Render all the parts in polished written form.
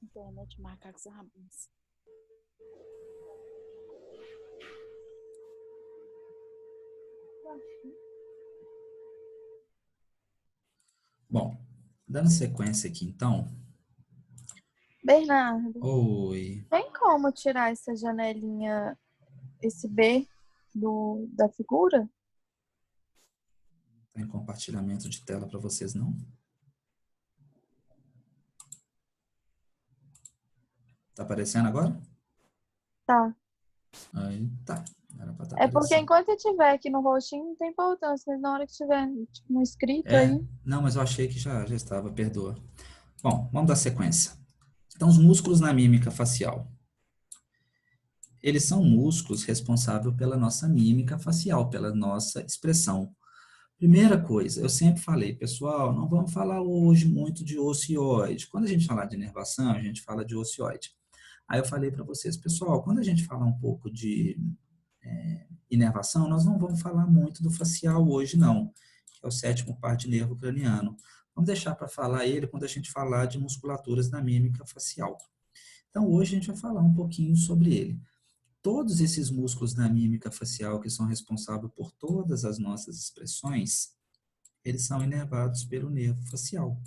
Internet, macacos rabins. Bom, dando sequência aqui, então. Bernardo, Oi. tem como tirar essa janelinha, esse B da figura? Tem compartilhamento de tela para vocês, não? Tá aparecendo agora? Tá. Aí, tá. Era pra estar É porque aparecendo. enquanto eu tiver aqui no rostinho, não tem importância, mas na hora que tiver tipo, um escrito aí. Não, mas eu achei que já estava, perdoa. Bom, vamos dar sequência. Então, os músculos na mímica facial. Eles são músculos responsáveis pela nossa mímica facial, pela nossa expressão. Primeira coisa, eu sempre falei, pessoal, não vamos falar hoje muito de ocioide. Quando a gente falar de inervação, a gente fala de ocioide. Aí eu falei para vocês, pessoal, quando a gente falar um pouco de inervação, nós não vamos falar muito do facial hoje, não, que é o sétimo par de nervo craniano. Vamos deixar para falar ele quando a gente falar de musculaturas da mímica facial. Então, hoje a gente vai falar um pouquinho sobre ele. Todos esses músculos da mímica facial que são responsáveis por todas as nossas expressões, eles são inervados pelo nervo facial.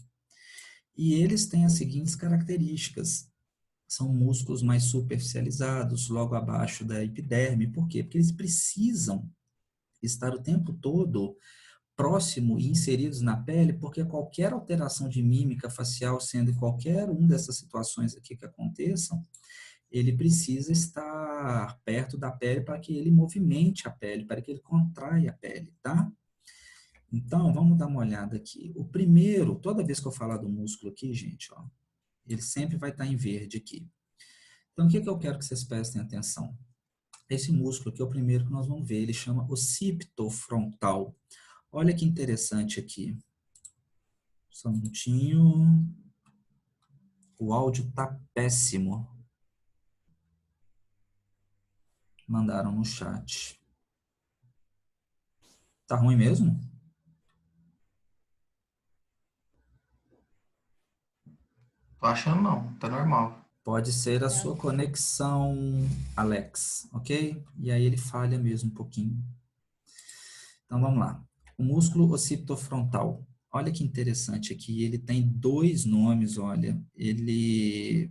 E eles têm as seguintes características. São músculos mais superficializados, logo abaixo da epiderme. Por quê? Porque eles precisam estar o tempo todo próximo e inseridos na pele, porque qualquer alteração de mímica facial, sendo em qualquer uma dessas situações aqui que aconteçam, ele precisa estar perto da pele para que ele movimente a pele, para que ele contraia a pele, tá? Então, vamos dar uma olhada aqui. O primeiro, toda vez que eu falar do músculo aqui, gente, ó, ele sempre vai estar em verde aqui. Então, o que eu quero que vocês prestem atenção? Esse músculo aqui é o primeiro que nós vamos ver, ele chama occipito frontal. Olha que interessante aqui. Só um minutinho. O áudio tá péssimo. Mandaram no chat. Tá ruim mesmo? Tô achando não, tá normal. Pode ser a sua conexão, Alex, ok? E aí ele falha mesmo um pouquinho. Então vamos lá. O músculo occipitofrontal. Olha que interessante aqui. Ele tem dois nomes, olha. Ele...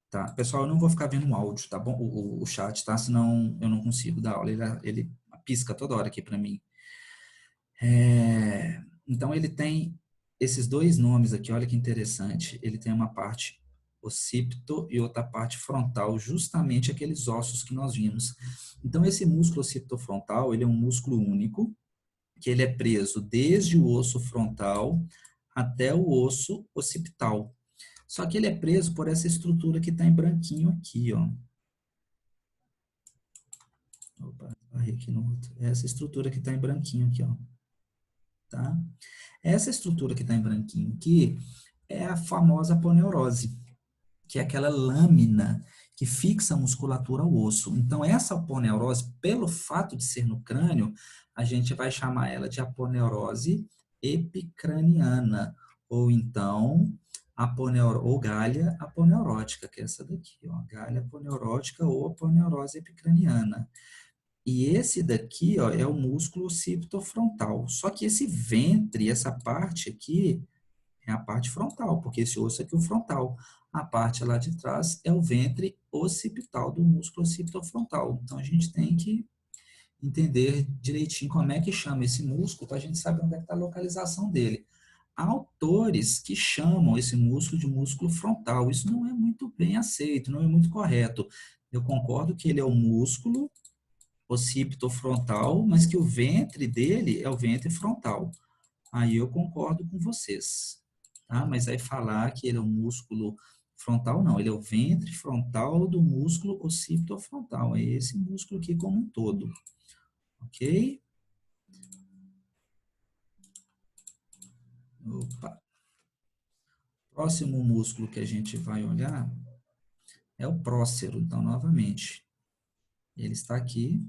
Tá, pessoal, eu não vou ficar vendo o áudio, tá bom? O chat, tá? Senão eu não consigo dar aula. Ele pisca toda hora aqui para mim. Então ele tem esses dois nomes aqui, olha que interessante. Ele tem uma parte occipito e outra parte frontal, justamente aqueles ossos que nós vimos. Então esse músculo occipitofrontal, ele é um músculo único, que ele é preso desde o osso frontal até o osso occipital. Só que ele é preso por essa estrutura que está em branquinho aqui, ó. Opa, barrei aqui no outro. Essa estrutura que está em branquinho aqui, ó. Tá? Essa estrutura que está em branquinho aqui é a famosa aponeurose, que é aquela lâmina que fixa a musculatura ao osso. Então, essa aponeurose, pelo fato de ser no crânio, a gente vai chamar ela de aponeurose epicraniana, ou então ou galha aponeurótica, que é essa daqui, ó, galha aponeurótica ou aponeurose epicraniana. E esse daqui, ó, é o músculo occipitofrontal. Só que esse ventre, essa parte aqui, é a parte frontal, porque esse osso aqui é o frontal. A parte lá de trás é o ventre occipital do músculo occipitofrontal. Então, a gente tem que entender direitinho como é que chama esse músculo, para a gente saber onde é que está a localização dele. Há autores que chamam esse músculo de músculo frontal. Isso não é muito bem aceito, não é muito correto. Eu concordo que ele é o músculo occipitofrontal, mas que o ventre dele é o ventre frontal. Aí eu concordo com vocês. Tá? Mas aí falar que ele é o músculo frontal, não. Ele é o ventre frontal do músculo occipitofrontal. É esse músculo aqui como um todo. Ok? Opa. Próximo músculo que a gente vai olhar é o prócero. Então, novamente, ele está aqui.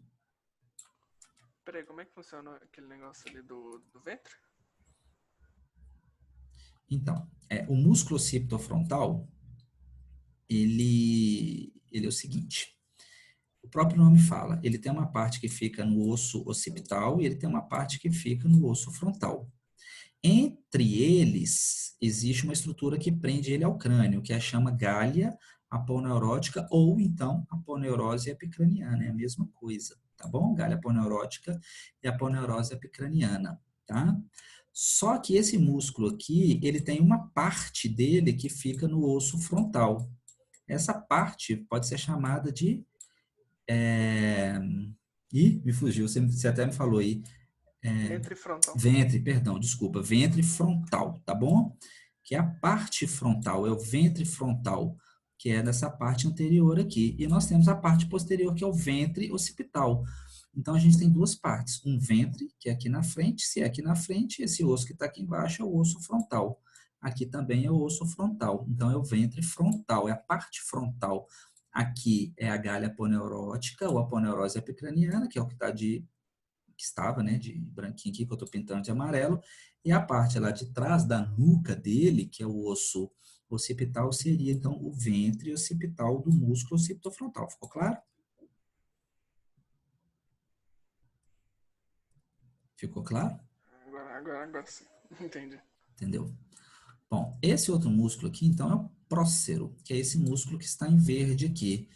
Peraí, como é que funciona aquele negócio ali do ventre? Então, o músculo occipitofrontal, ele é o seguinte, o próprio nome fala, ele tem uma parte que fica no osso occipital e ele tem uma parte que fica no osso frontal. Entre eles, existe uma estrutura que prende ele ao crânio, que chama galha aponeurótica ou então aponeurose epicraniana, é a mesma coisa, tá bom? Galha aponeurótica e aponeurose epicraniana, tá? Só que esse músculo aqui, ele tem uma parte dele que fica no osso frontal. Essa parte pode ser chamada de... Ih, me fugiu, você até me falou aí. Ventre frontal. Ventre, perdão, desculpa, ventre frontal, tá bom? Que é a parte frontal, é o ventre frontal, que é nessa parte anterior aqui. E nós temos a parte posterior, que é o ventre occipital. Então, a gente tem duas partes. Um ventre, que é aqui na frente. Se é aqui na frente, esse osso que está aqui embaixo é o osso frontal. Aqui também é o osso frontal. Então, é o ventre frontal, é a parte frontal. Aqui é a galha aponeurótica, ou aponeurose epicraniana, que é o que está que estava, né, de branquinho aqui, que eu estou pintando de amarelo, e a parte lá de trás da nuca dele, que é o osso occipital, seria, então, o ventre occipital do músculo occipitofrontal. Ficou claro? Ficou claro? Agora sim. Entendi. Entendeu? Bom, esse outro músculo aqui, então, é o prócero, que é esse músculo que está em verde aqui.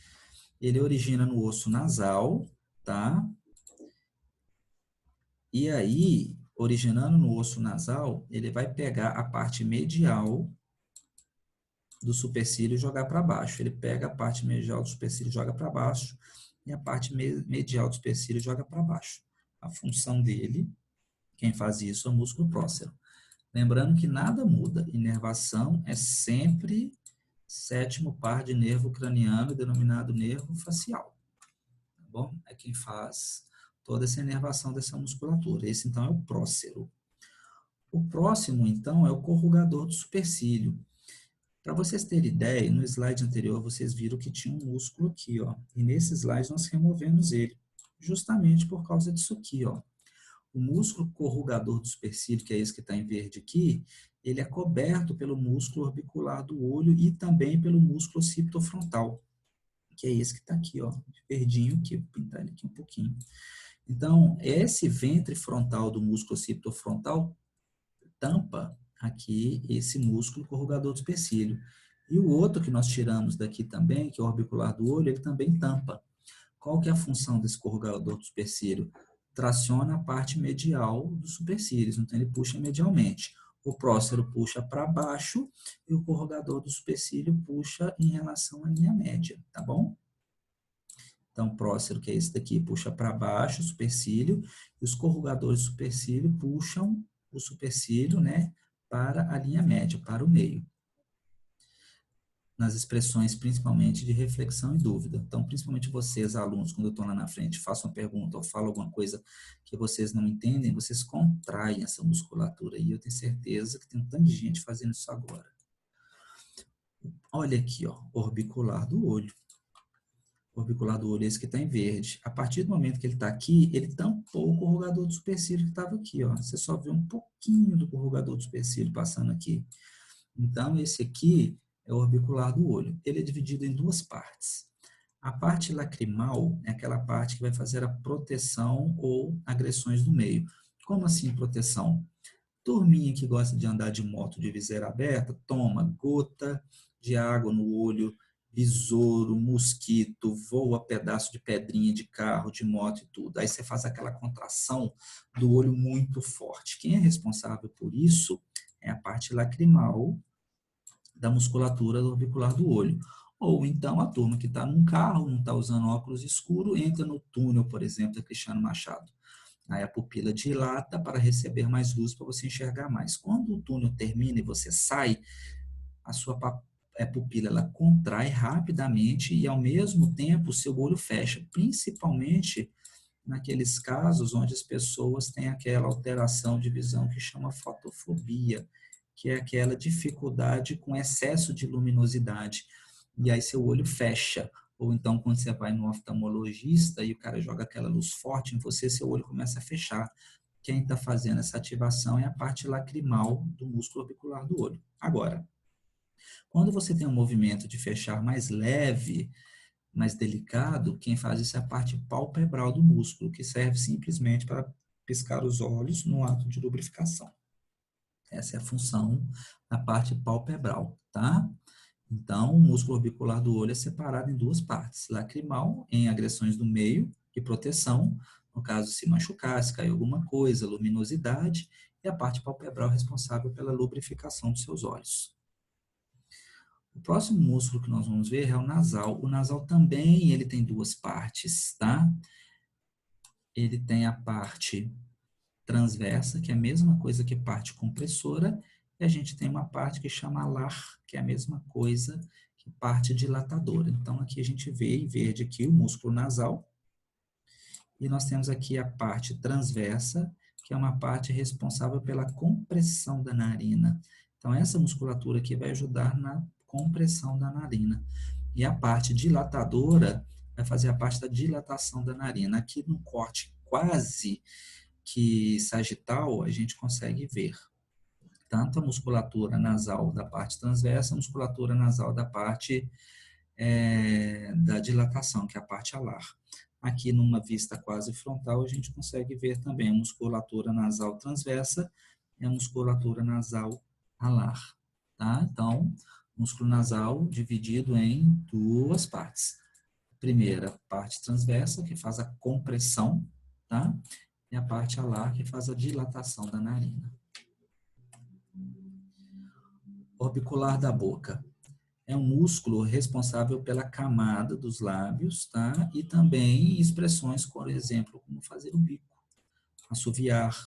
Ele origina no osso nasal, tá? E aí, originando no osso nasal, ele vai pegar a parte medial do supercílio e jogar para baixo. Ele pega a parte medial do supercílio e joga para baixo, e a parte medial do supercílio joga para baixo. A função dele, quem faz isso, é o músculo prócero. Lembrando que nada muda. Inervação é sempre sétimo par de nervo craniano, denominado nervo facial. Tá bom? É quem faz toda essa inervação dessa musculatura. Esse, então, é o prócero. O próximo, então, é o corrugador do supercílio. Para vocês terem ideia, no slide anterior, vocês viram que tinha um músculo aqui, ó. E nesse slide nós removemos ele, justamente por causa disso aqui, ó. O músculo corrugador do supercílio, que é esse que está em verde aqui, ele é coberto pelo músculo orbicular do olho e também pelo músculo occipitofrontal, que é esse que está aqui, ó, verdinho aqui, vou pintar ele aqui um pouquinho. Então, esse ventre frontal do músculo occipitofrontal tampa aqui esse músculo corrugador do supercílio. E o outro que nós tiramos daqui também, que é o orbicular do olho, ele também tampa. Qual que é a função desse corrugador do supercílio? Traciona a parte medial dos supercílios, então ele puxa medialmente. O prócero puxa para baixo e o corrugador do supercílio puxa em relação à linha média, tá bom? Então, o prócero, que é esse daqui, puxa para baixo o supercílio, e os corrugadores do supercílio puxam o supercílio, né, para a linha média, para o meio. Nas expressões, principalmente, de reflexão e dúvida. Então, principalmente vocês, alunos, quando eu estou lá na frente, façam uma pergunta ou falam alguma coisa que vocês não entendem, vocês contraem essa musculatura. E eu tenho certeza que tem um tanto de gente fazendo isso agora. Olha aqui, ó, orbicular do olho. O orbicular do olho, esse que está em verde. A partir do momento que ele está aqui, ele tampou o corrugador do supercílio que estava aqui, ó. Você só vê um pouquinho do corrugador do supercílio passando aqui. Então, esse aqui é o orbicular do olho. Ele é dividido em duas partes. A parte lacrimal é aquela parte que vai fazer a proteção ou agressões do meio. Como assim proteção? Turminha que gosta de andar de moto de viseira aberta, toma gota de água no olho, besouro, mosquito, voa pedaço de pedrinha de carro, de moto e tudo. Aí você faz aquela contração do olho muito forte. Quem é responsável por isso é a parte lacrimal da musculatura orbicular do olho. Ou então a turma que está num carro, não está usando óculos escuro, entra no túnel, por exemplo, da Cristiano Machado. Aí a pupila dilata para receber mais luz, para você enxergar mais. Quando o túnel termina e você sai, a sua pupila ela contrai rapidamente e, ao mesmo tempo, o seu olho fecha, principalmente naqueles casos onde as pessoas têm aquela alteração de visão que chama fotofobia, que é aquela dificuldade com excesso de luminosidade. E aí seu olho fecha. Ou então, quando você vai no oftalmologista e o cara joga aquela luz forte em você, seu olho começa a fechar. quem está fazendo essa ativação é a parte lacrimal do músculo orbicular do olho. Agora, quando você tem um movimento de fechar mais leve, mais delicado, quem faz isso é a parte palpebral do músculo, que serve simplesmente para piscar os olhos no ato de lubrificação. Essa é a função da parte palpebral, tá? Então, o músculo orbicular do olho é separado em duas partes. Lacrimal, em agressões do meio, de proteção, no caso, se machucar, se cair alguma coisa, luminosidade, e a parte palpebral responsável pela lubrificação dos seus olhos. O próximo músculo que nós vamos ver é o nasal. O nasal também ele tem duas partes, tá? Ele tem a parte transversa, que é a mesma coisa que parte compressora, e a gente tem uma parte que chama alar, que é a mesma coisa que parte dilatadora. Então, aqui a gente vê em verde aqui o músculo nasal, e nós temos aqui a parte transversa, que é uma parte responsável pela compressão da narina. Então, essa musculatura aqui vai ajudar na compressão da narina. E a parte dilatadora vai fazer a parte da dilatação da narina. Aqui no corte quase que sagital, a gente consegue ver tanto a musculatura nasal da parte transversa, a musculatura nasal da parte da dilatação, que é a parte alar. Aqui numa vista quase frontal, a gente consegue ver também a musculatura nasal transversa e a musculatura nasal alar, tá? Então, músculo nasal dividido em duas partes. Primeira, parte transversa, que faz a compressão, tá? E a parte alar, que faz a dilatação da narina. Orbicular da boca. É um músculo responsável pela camada dos lábios, tá? E também expressões, por exemplo, como fazer o bico, assoviar,